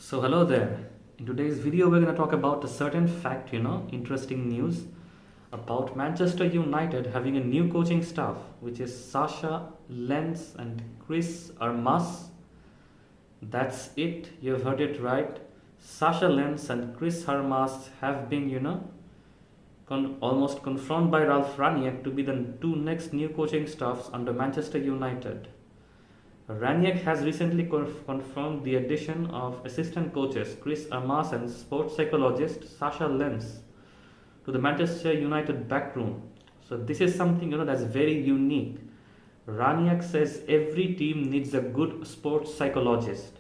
So hello there. In today's video we're going to talk about a certain fact, interesting news about Manchester United having a new coaching staff, which is Sasha, Lenz and Chris Armas. That's it. You've heard it right. Sasha Lenz and Chris Armas have been, almost confirmed by Ralf Rangnick to be the two next new coaching staffs under Manchester United. Ragnicks has recently confirmed the addition of assistant coaches Chris Armas and sports psychologist Sasha Lenz to the Manchester United backroom. So this is something that's very unique. Ragnicks says every team needs a good sports psychologist,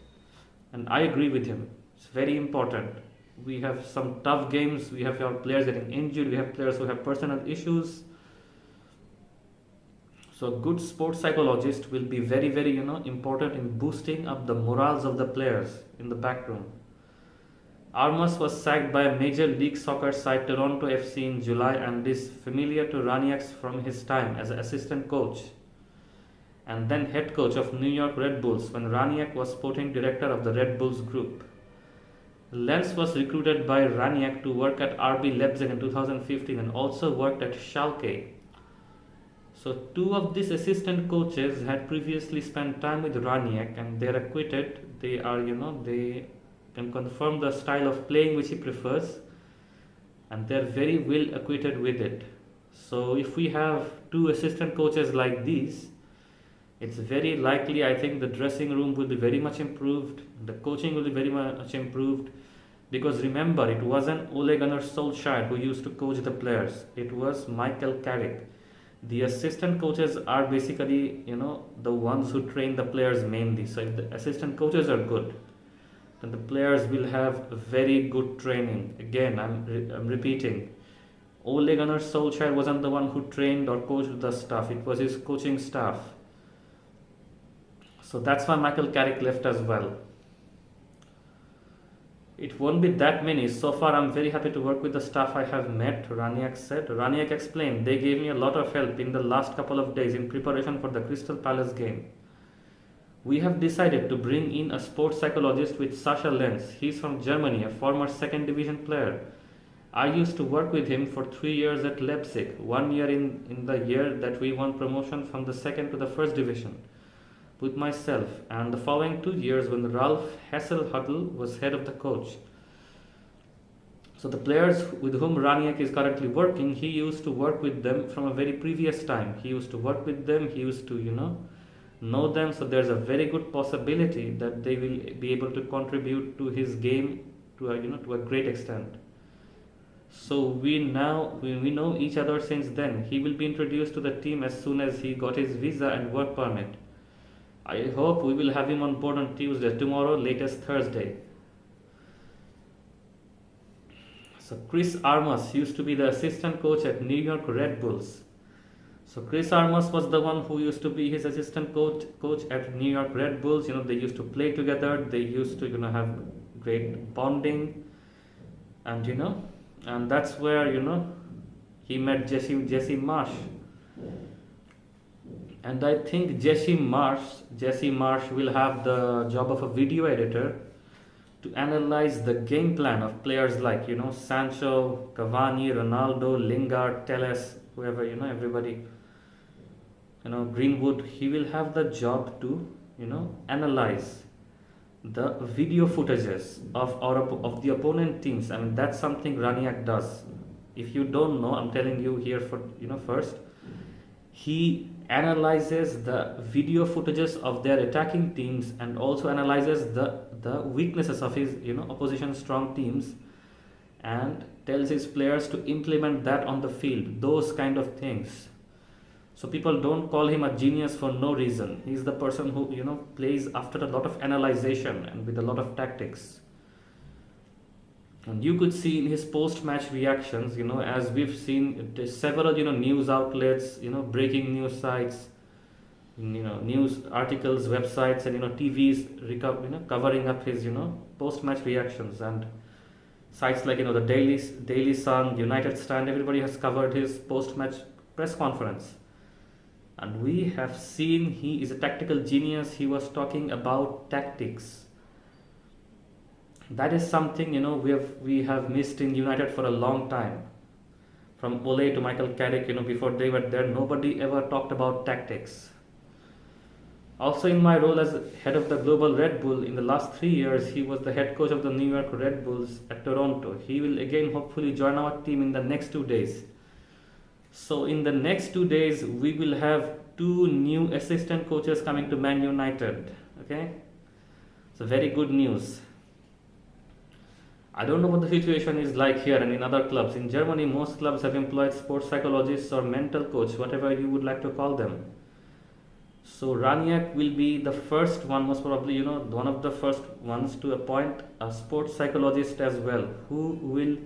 and I agree with him. It's very important. We have some tough games. We have our players getting injured. We have players who have personal issues. So a good sports psychologist will be very, very, important in boosting up the morals of the players in the back room. Armas was sacked by a major league soccer side Toronto FC in July and is familiar to Ragnicks from his time as an assistant coach and then head coach of New York Red Bulls when Ragnick was sporting director of the Red Bulls group. Lenz was recruited by Ragnick to work at RB Leipzig in 2015 and also worked at Schalke. So two of these assistant coaches had previously spent time with Ragnick and they are acquitted. They are, they can confirm the style of playing which he prefers and they are very well acquitted with it. So if we have two assistant coaches like these, it's very likely, I think the dressing room will be very much improved. The coaching will be very much improved. Because remember, it wasn't Ole Gunnar Solskjaer who used to coach the players. It was Michael Carrick. The assistant coaches are basically, the ones who train the players mainly. So if the assistant coaches are good, then the players will have very good training. Again, I'm repeating. Ole Gunnar Solskjaer wasn't the one who trained or coached the staff. It was his coaching staff. So that's why Michael Carrick left as well. It won't be that many. So far, I'm very happy to work with the staff I have met, Ragnick said. Ragnick explained, they gave me a lot of help in the last couple of days in preparation for the Crystal Palace game. We have decided to bring in a sports psychologist with Sasha Lenz. He's from Germany, a former second division player. I used to work with him for 3 years at Leipzig, 1 year in the year that we won promotion from the second to the first division with myself, and the following 2 years when Ralf Hasenhüttl was head of the coach. So the players with whom Ragnick is currently working, he used to work with them from a very previous time. He used to work with them, he used to, know them. So there's a very good possibility that they will be able to contribute to his game to a great extent. So we know each other since then. He will be introduced to the team as soon as he got his visa and work permit. I hope we will have him on board on Tuesday, tomorrow, latest Thursday. So Chris Armas used to be the assistant coach at New York Red Bulls. So Chris Armas was the one who used to be his assistant coach at New York Red Bulls. They used to play together. They used to have great bonding, and that's where he met Jesse Marsh. And I think Jesse Marsh will have the job of a video editor to analyze the game plan of players like Sancho, Cavani, Ronaldo, Lingard, Telles, whoever, everybody, Greenwood. He will have the job to analyze the video footages of the opponent teams. I mean, that's something Ragnick does. If you don't know, I'm telling you here for first. He analyzes the video footages of their attacking teams and also analyzes the weaknesses of his opposition strong teams and tells his players to implement that on the field, those kind of things. So people don't call him a genius for no reason. He's the person who plays after a lot of analyzation and with a lot of tactics. And you could see in his post-match reactions, as we've seen several, news outlets, breaking news sites, news articles, websites, and TVs, covering up his, post-match reactions, and sites like the Daily Sun, United Stand, everybody has covered his post-match press conference. And we have seen he is a tactical genius. He was talking about tactics. That is something we have missed in United for a long time. From Ole to Michael Carrick, before they were there, nobody ever talked about tactics. Also, in my role as head of the global Red Bull in the last 3 years, he was the head coach of the New York Red Bulls at Toronto. He will again hopefully join our team in the next 2 days. So, in the next 2 days, we will have two new assistant coaches coming to Man United. Okay, so very good news. I don't know what the situation is like here and in other clubs. In Germany, most clubs have employed sports psychologists or mental coach, whatever you would like to call them. So Ragnicks will be the first one, most probably, one of the first ones to appoint a sports psychologist as well, who will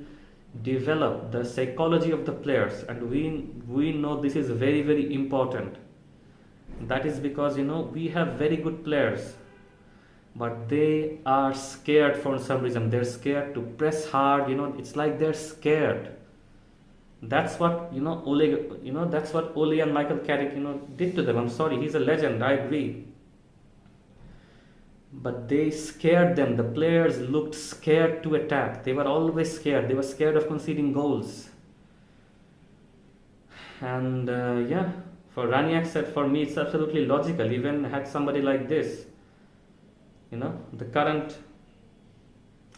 develop the psychology of the players. And we know this is very, very important. That is because we have very good players, but they are scared for some reason. They're scared to press hard. It's like they're scared. That's what Ole. That's what Ole and Michael Carrick did to them. I'm sorry, he's a legend. I agree, but they scared them. The players looked scared to attack. They were always scared. They were scared of conceding goals. And yeah, for Ragnicks said, for me, it's absolutely logical. Even had somebody like this, the current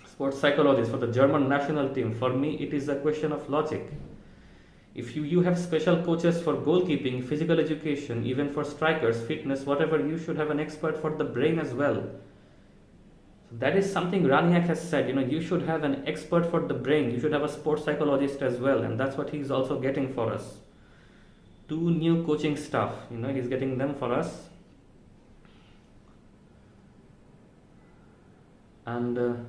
sports psychologist for the German national team, for me, it is a question of logic. If you have special coaches for goalkeeping, physical education, even for strikers, fitness, whatever, you should have an expert for the brain as well. So that is something Ragnick has said. You should have an expert for the brain. You should have a sports psychologist as well, and that's what he's also getting for us. Two new coaching staff. He's getting them for us. And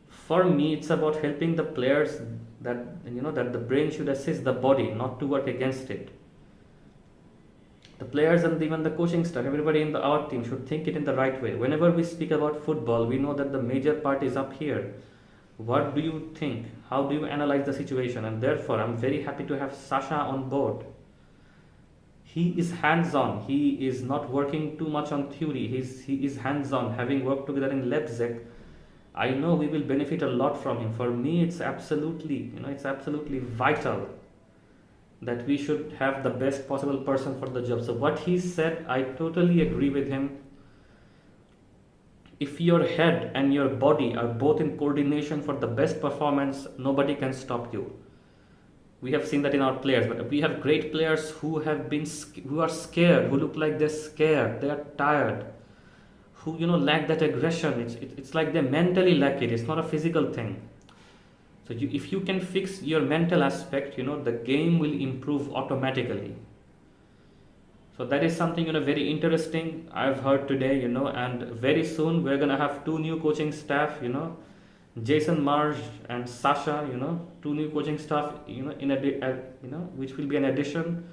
for me, it's about helping the players that the brain should assist the body, not to work against it. The players and even the coaching staff, everybody in our team should think it in the right way. Whenever we speak about football, we know that the major part is up here. What do you think? How do you analyze the situation? And therefore, I'm very happy to have Sasha on board. He is hands-on. He is not working too much on theory. He is hands-on. Having worked together in Leipzig, I know we will benefit a lot from him. For me, it's absolutely vital that we should have the best possible person for the job. So what he said, I totally agree with him. If your head and your body are both in coordination for the best performance, nobody can stop you. We have seen that in our players, but we have great players who are scared, who look like they're scared, they are tired, who lack that aggression. It's like they mentally lack it. It's not a physical thing. So if you can fix your mental aspect, the game will improve automatically. So that is something very interesting I've heard today, and very soon we're gonna have two new coaching staff, Jason Marsh and Sasha, two new coaching staff, which will be an addition.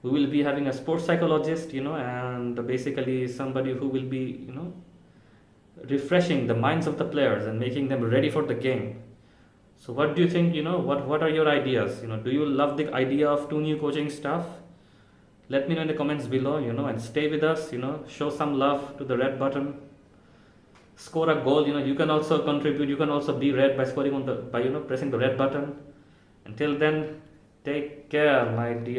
We will be having a sports psychologist, and basically somebody who will be, refreshing the minds of the players and making them ready for the game. So what do you think? What are your ideas? Do you love the idea of two new coaching staff? Let me know in the comments below, and stay with us, show some love to the red button. Score a goal, you can also contribute, you can also be red by scoring by pressing the red button. Until then, take care, my dear.